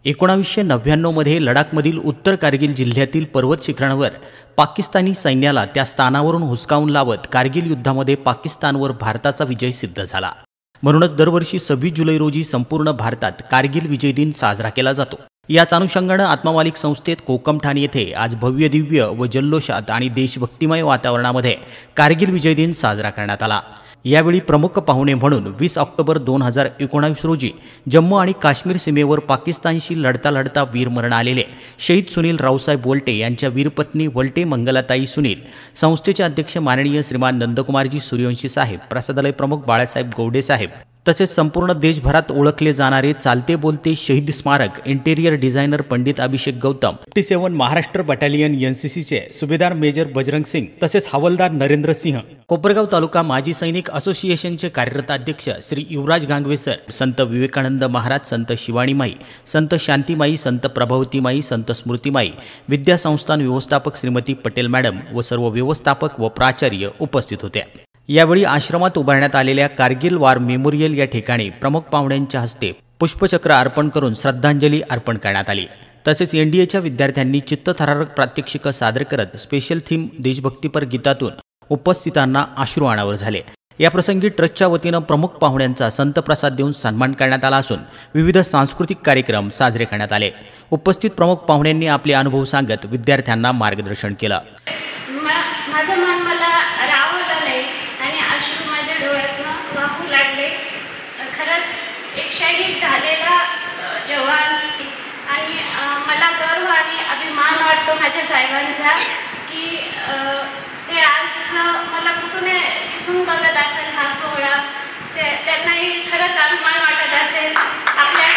1999 मध्ये लडाखमधील उत्तर कारगिल जिल्ह्यातील पर्वत शिखरांवर पाकिस्तानी सैन्याला त्या स्थानावरून हुसकावून लावत कारगिल युद्धामध्ये पाकिस्तानवर भारताचा विजय सिद्ध झाला। म्हणूनच दरवर्षी 26 जुलै रोजी संपूर्ण भारतात कारगिल विजय दिन साजरा केला जातो। याच अनुषंगाने आत्मामालिक संस्थेत कोकमठाण येथे आज भव्य दिव्य व जल्लोषात आणि देशभक्तिमय वातावरणामध्ये कारगिल विजय दिन साजरा करण्यात आला। यावेळी प्रमुख पाहुणे म्हणून 20 ऑक्टोबर 2019 रोजी जम्मू आणि काश्मीर सीमेवर पाकिस्तानशी लढता लढता वीरमरण आलेले शहीद सुनील रावसाहेब वल्टे यांच्या वीरपत्नी वल्टे मंगलाताई सुनील, संस्थेचे अध्यक्ष माननीय श्रीमान नंदकुमारजी सूर्यवंशी साहेब, प्रसादालय प्रमुख बाळासाहेब गौडे साहेब, तसेच संपूर्ण देशभरात ओळखले जाणारे चालते बोलते शहीद स्मारक इंटेरियर डिझायनर पंडित अभिषेक गौतम, 57 महाराष्ट्र बटालियन एनसीसीचे सुभेदार मेजर बजरंग सिंग, तसेच हवालदार नरेंद्र सिंह, कोपरगाव तालुका माजी सैनिक असोसिएशनचे कार्यरत अध्यक्ष श्री युवराज गांगवे सर, संत विवेकानंद महाराज, संत शिवाणीमाई, संत शांतीमाई, संत प्रभावतीमाई, संत स्मृतिमाई, विद्यासंस्थान व्यवस्थापक श्रीमती पटेल मॅडम व सर्व व्यवस्थापक व प्राचार्य उपस्थित होते। यावेळी आश्रमात उभारण्यात आलेल्या कारगिल वॉर मेमोरियल या ठिकाणी प्रमुख पाहुण्यांच्या हस्ते पुष्पचक्र अर्पण करून श्रद्धांजली अर्पण करण्यात आली। तसेच एनडीएच्या विद्यार्थ्यांनी चित्तथरारक प्रात्यक्षिक सादर करत स्पेशल थीम देशभक्तीपर गीतातून उपस्थितांना अश्रू अनावर झाले। या प्रसंगी ट्रस्टच्या वतीने प्रमुख पाहुण्यांचा संतप्रसाद देऊन सन्मान करण्यात आला असून विविध सांस्कृतिक कार्यक्रम साजरे करण्यात आले। उपस्थित प्रमुख पाहुण्यांनी आपले अनुभव सांगत विद्यार्थ्यांना मार्गदर्शन केलं। माझं मन मला रावलं नाही आणि अश्रू माझ्या डोळ्यातून वाहू लागले। खरंच एक शहीद झालेला जवान आणि मला गर्व आणि अभिमान वाटतो माझ्या साहेबांचा की ते आज मला कुठून जिथून बघत असेल हा सोहळा त्यांनाही खरंच अभिमान वाटत असेल आपल्या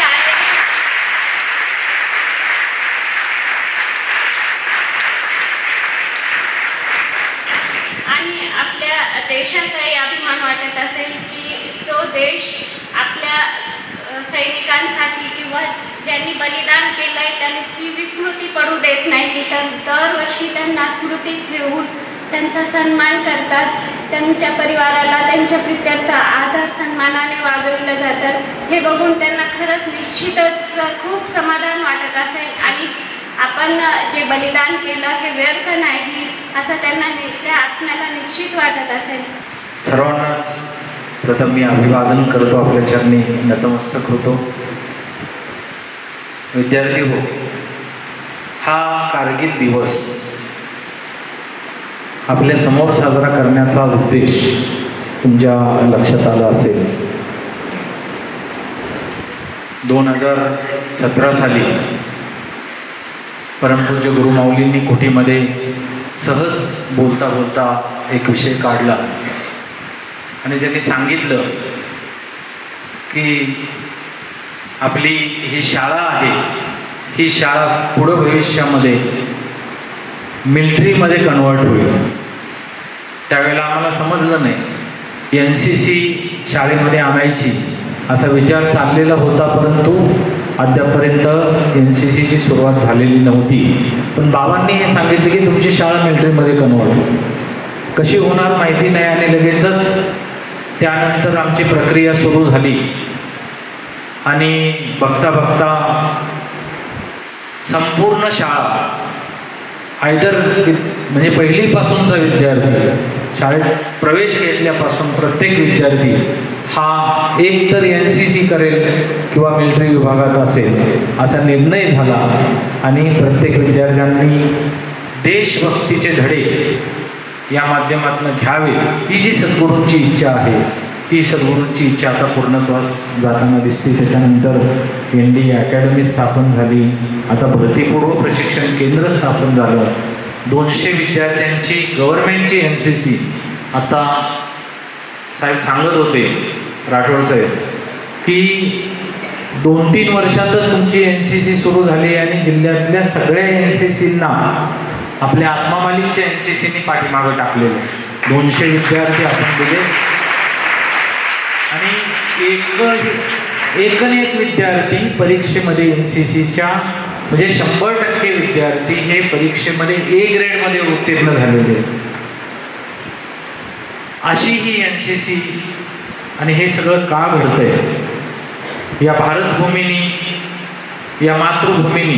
आणि आपल्या देशाचाही अभिमान वाटत असेल की जो देश आपल्या सैनिकांसाठी किंवा ज्यांनी बलिदान केलंय त्यांची विस्मृती पडू देत नाही, तर दरवर्षी त्यांना स्मृतीत ठेवून त्यांचा सन्मान करतात। त्यांच्या परिवाराला त्यांच्या प्रित्यर्थ आदर सन्मानाने वागविलं जातं। हे बघून त्यांना खरंच निश्चितच खूप समाधान वाटत असेल आणि आपण जे बलिदान केलं हे व्यर्थ नाही असं त्यांना त्या आत्म्याला निश्चित वाटत असेल। सर्वांनाच प्रथम मी अभिवादन करतो, आपल्या चरणी नतमस्तक होतो। विद्यार्थी हो, हा कारगिल दिवस आपल्या समोर साजरा करण्याचा उद्देश तुमच्या लक्षात आला असेल। 2017 साली परमपूज्य गुरुमाऊलींनी कुटीमध्ये सहज बोलता बोलता एक विषय काढला आणि त्यांनी सांगितलं की आपली ही शाळा आहे, ही शाळा पुढं भविष्यामध्ये मिलिटरीमध्ये कन्वर्ट होईल। त्यावेळेला आम्हाला समजलं नाही NCC शाळेमध्ये आणायची असा विचार चाललेला होता, परंतु अद्यापर्यंत NCCची सुरुवात झालेली नव्हती। पण बाबांनी हे सांगितलं की तुमची शाळा मिलिटरीमध्ये कन्वर्ट होईल। कशी होणार माहिती नाही आणि लगेचच त्यानंतर आमची प्रक्रिया सुरू झाली आणि बघता बघता संपूर्ण शाळा आयदर म्हणजे पहिलीपासूनचा विद्यार्थी शाळेत प्रवेश घेतल्यापासून प्रत्येक विद्यार्थी हा एक तर NCC करेल किंवा मिलिटरी विभागात असेल असा निर्णय झाला आणि प्रत्येक विद्यार्थ्यांनी देशभक्तीचे धडे या माध्यमातून घ्यावे ही जी सद्गुरूंची इच्छा आहे ती सद्गुरूंची इच्छा आता पूर्णत्वास जाताना दिसते। त्याच्यानंतर NDA अकॅडमी स्थापन झाली, आता भरतीपूर्व प्रशिक्षण केंद्र स्थापन झालं, 200 विद्यार्थ्यांची गव्हर्नमेंटची NCC आता साहेब सांगत होते राठोड साहेब की 2-3 वर्षातच तुमची NCC सुरू झाली आणि जिल्ह्यातल्या सगळ्या NCCंना आपल्या आत्मामालिकच्या NCCने पाठीमागं टाकलेलं आहे। 200 विद्यार्थी आपण दिले आणि एक विद्यार्थी परीक्षेमध्ये NCCच्या म्हणजे 100% विद्यार्थी हे परीक्षेमध्ये A ग्रेडमध्ये उत्तीर्ण झालेले आहेत। अशी ही NCC आणि हे सगळं का घडतंय? या भारतभूमीने या मातृभूमीने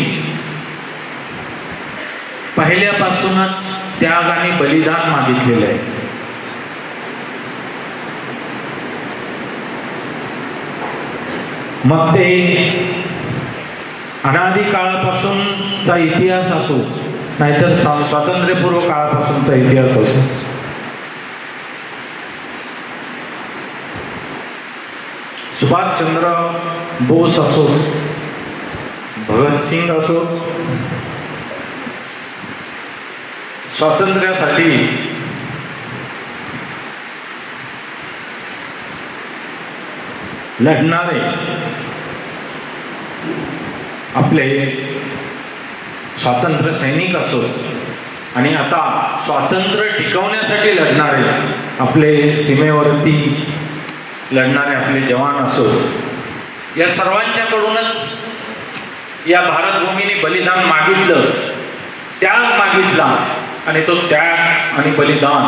पहिल्यापासूनच त्याग आणि बलिदान मागितलेलं आहे. मग ते अनादी काळापासूनचा इतिहास असो, नाहीतर स्वातंत्र्यपूर्व काळापासूनचा इतिहास असो, सुभाषचंद्र बोस असो, भगतसिंग असो, स्वातंत्र्यासाठी लढणारे आपले स्वातंत्र्य सैनिक असो, आणि आता स्वातंत्र्य टिकवण्यासाठी लढणारे आपले सीमेवरती लढणारे आपले जवान असो, या सर्वांच्याकडूनच या भारतभूमीने बलिदान मागितलं, त्याग मागितला, आणि तो त्याग आणि बलिदान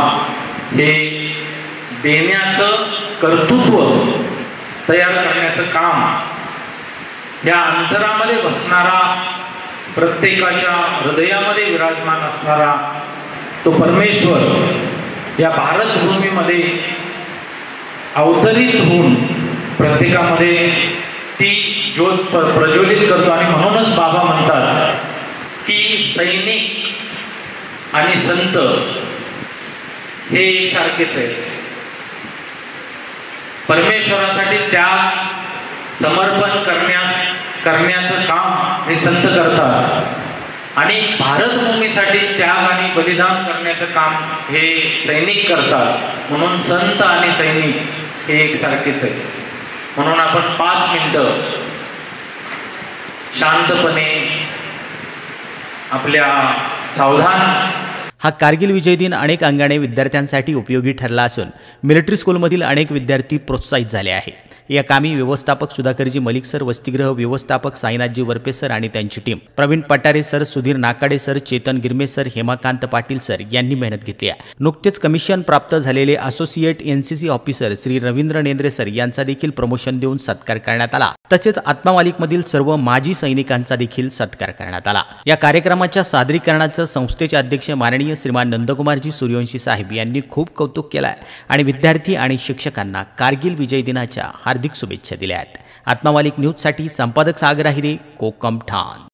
हे देण्याचं कर्तृत्व तयार करण्याचं काम या अंतरामध्ये बसणारा, प्रत्येकाच्या हृदयामध्ये विराजमान असणारा तो परमेश्वर या भारतभूमीमध्ये अवतरित होऊन प्रत्येकामध्ये ती ज्योत प्रज्वलित करतो. आणि म्हणूनच बाबा म्हणतात की सैनिक आणि संत हे एकसारखेच आहेत. परमेश्वरासाठी त्याग समर्पण करण्याचं काम हे संत करतात, आणि भारतभूमीसाठी त्याग आणि बलिदान करण्याचं काम हे सैनिक करतात. म्हणून संत आणि सैनिक हे एकसारखेच आहेत. म्हणून आपण 5 मिनिटं शांतपणे आपल्या सावधान. हा कारगिल विजय दिन अनेक अंगाने विद्यार्थ्यांसाठी उपयोगी ठरला असून मिलिटरी स्कूलमधील अनेक विद्यार्थी प्रोत्साहित झाले आहे. या कामी व्यवस्थापक सुधाकरजी मलिक सर, वसतिगृह व्यवस्थापक साईनाथजी वरपे सर आणि त्यांची team, Pravin Patare sir, Sudhir Nakade sir, Chetan Girme sir, Hemakant Patil sir यांनी मेहनत घेतली आहे. नुकतेच कमिशन प्राप्त झालेले associate NCC officer Shri Ravindra Nendre sir यांचा देखील प्रमोशन देऊन सत्कार करण्यात आला. तसेच आत्मा मालिकमधील सर्व माजी सैनिकांचा देखील सत्कार करण्यात आला. या कार्यक्रमाच्या सादरीकरणाचं संस्थेचे अध्यक्ष माननीय श्रीमान नंदकुमारजी सूर्यवंशी साहेब यांनी खूप कौतुक केलं आहे आणि विद्यार्थी आणि शिक्षकांना कारगिल विजय दिनाच्या हार्दिक शुभेच्छा दिल्या आहेत. आत्मा मालिक न्यूजसाठी संपादक सागर आहिरे, कोकम ठाण.